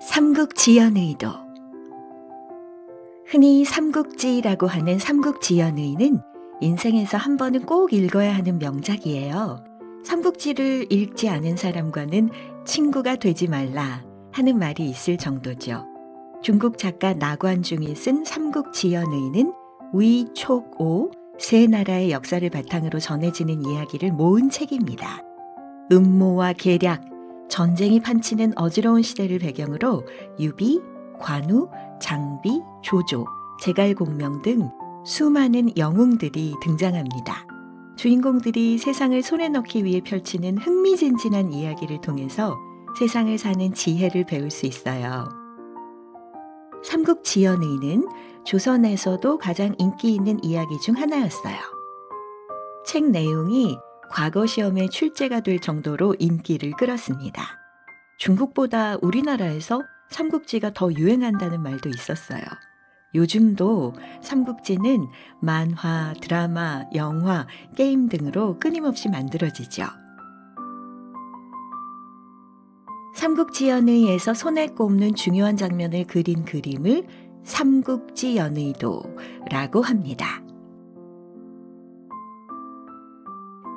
삼국지연의도. 흔히 삼국지라고 하는 삼국지연의는 인생에서 한 번은 꼭 읽어야 하는 명작이에요. 삼국지를 읽지 않은 사람과는 친구가 되지 말라 하는 말이 있을 정도죠. 중국 작가 나관중이 쓴 삼국지연의는 위, 촉, 오 세 나라의 역사를 바탕으로 전해지는 이야기를 모은 책입니다. 음모와 계략, 전쟁이 판치는 어지러운 시대를 배경으로 유비, 관우, 장비, 조조, 제갈공명 등 수많은 영웅들이 등장합니다. 주인공들이 세상을 손에 넣기 위해 펼치는 흥미진진한 이야기를 통해서 세상을 사는 지혜를 배울 수 있어요. 삼국지연의는 조선에서도 가장 인기 있는 이야기 중 하나였어요. 책 내용이 과거 시험에 출제가 될 정도로 인기를 끌었습니다. 중국보다 우리나라에서 삼국지가 더 유행한다는 말도 있었어요. 요즘도 삼국지는 만화, 드라마, 영화, 게임 등으로 끊임없이 만들어지죠. 삼국지연의에서 손에 꼽는 중요한 장면을 그린 그림을 삼국지연의도라고 합니다.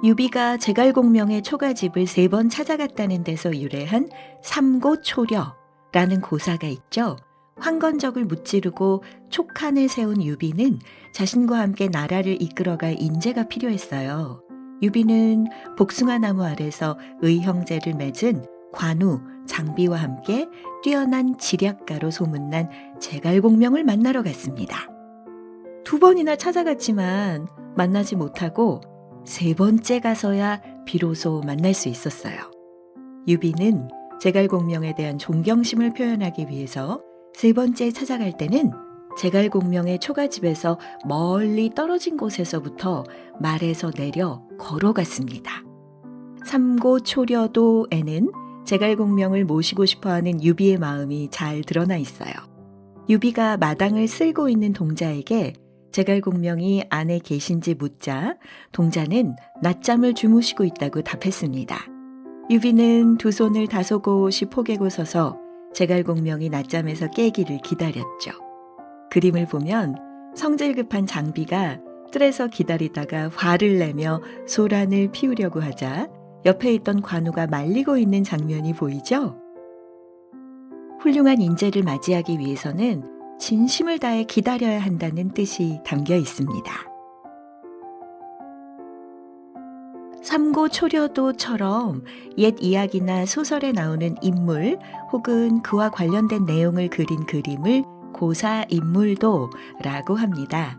유비가 제갈공명의 초가집을 3번 찾아갔다는 데서 유래한 삼고초려라는 고사가 있죠. 황건적을 무찌르고 촉한을 세운 유비는 자신과 함께 나라를 이끌어갈 인재가 필요했어요. 유비는 복숭아나무 아래서 의형제를 맺은 관우, 장비와 함께 뛰어난 지략가로 소문난 제갈공명을 만나러 갔습니다. 2번이나 찾아갔지만 만나지 못하고 3번째 가서야 비로소 만날 수 있었어요. 유비는 제갈공명에 대한 존경심을 표현하기 위해서 3번째 찾아갈 때는 제갈공명의 초가집에서 멀리 떨어진 곳에서부터 말에서 내려 걸어갔습니다. 삼고초려도에는 제갈공명을 모시고 싶어하는 유비의 마음이 잘 드러나 있어요. 유비가 마당을 쓸고 있는 동자에게 제갈공명이 안에 계신지 묻자 동자는 낮잠을 주무시고 있다고 답했습니다. 유비는 2 손을 다소곳이 포개고 서서 제갈공명이 낮잠에서 깨기를 기다렸죠. 그림을 보면 성질 급한 장비가 뜰에서 기다리다가 화를 내며 소란을 피우려고 하자 옆에 있던 관우가 말리고 있는 장면이 보이죠? 훌륭한 인재를 맞이하기 위해서는 진심을 다해 기다려야 한다는 뜻이 담겨 있습니다. 삼고초려도처럼 옛 이야기나 소설에 나오는 인물 혹은 그와 관련된 내용을 그린 그림을 고사인물도라고 합니다.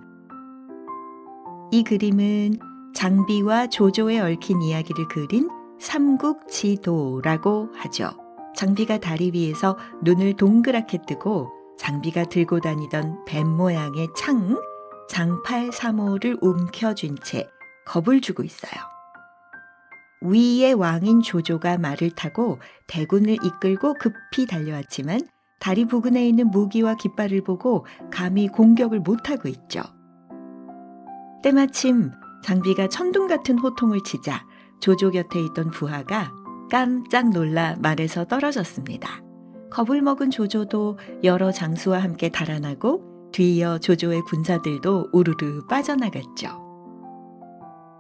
이 그림은 장비와 조조에 얽힌 이야기를 그린 삼국지도라고 하죠. 장비가 다리 위에서 눈을 동그랗게 뜨고 장비가 들고 다니던 뱀 모양의 창, 장팔삼호를 움켜쥔 채 겁을 주고 있어요. 위의 왕인 조조가 말을 타고 대군을 이끌고 급히 달려왔지만 다리 부근에 있는 무기와 깃발을 보고 감히 공격을 못하고 있죠. 때마침 장비가 천둥 같은 호통을 치자 조조 곁에 있던 부하가 깜짝 놀라 말에서 떨어졌습니다. 겁을 먹은 조조도 여러 장수와 함께 달아나고 뒤이어 조조의 군사들도 우르르 빠져나갔죠.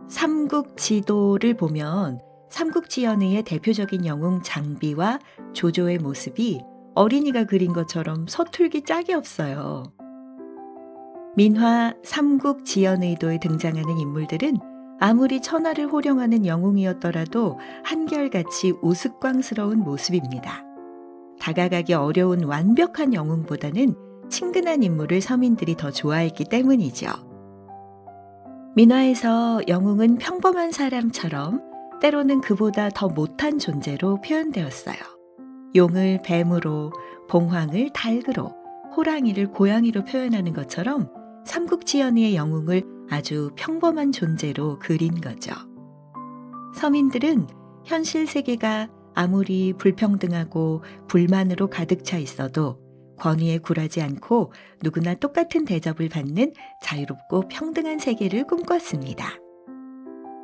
삼국지도를 보면 삼국지연의의 대표적인 영웅 장비와 조조의 모습이 어린이가 그린 것처럼 서툴기 짝이 없어요. 민화 삼국지연의도에 등장하는 인물들은 아무리 천하를 호령하는 영웅이었더라도 한결같이 우스꽝스러운 모습입니다. 다가가기 어려운 완벽한 영웅보다는 친근한 인물을 서민들이 더 좋아했기 때문이죠. 민화에서 영웅은 평범한 사람처럼 때로는 그보다 더 못한 존재로 표현되었어요. 용을 뱀으로, 봉황을 닭으로, 호랑이를 고양이로 표현하는 것처럼 삼국지연의의 영웅을 아주 평범한 존재로 그린 거죠. 서민들은 현실 세계가 아무리 불평등하고 불만으로 가득 차 있어도 권위에 굴하지 않고 누구나 똑같은 대접을 받는 자유롭고 평등한 세계를 꿈꿨습니다.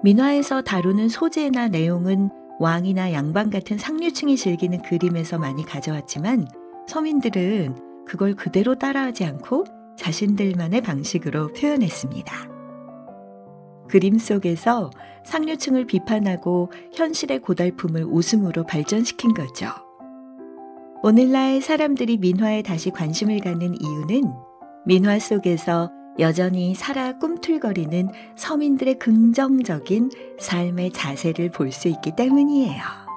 민화에서 다루는 소재나 내용은 왕이나 양반 같은 상류층이 즐기는 그림에서 많이 가져왔지만 서민들은 그걸 그대로 따라하지 않고 자신들만의 방식으로 표현했습니다. 그림 속에서 상류층을 비판하고 현실의 고달픔을 웃음으로 발전시킨 거죠. 오늘날 사람들이 민화에 다시 관심을 갖는 이유는 민화 속에서 여전히 살아 꿈틀거리는 서민들의 긍정적인 삶의 자세를 볼 수 있기 때문이에요.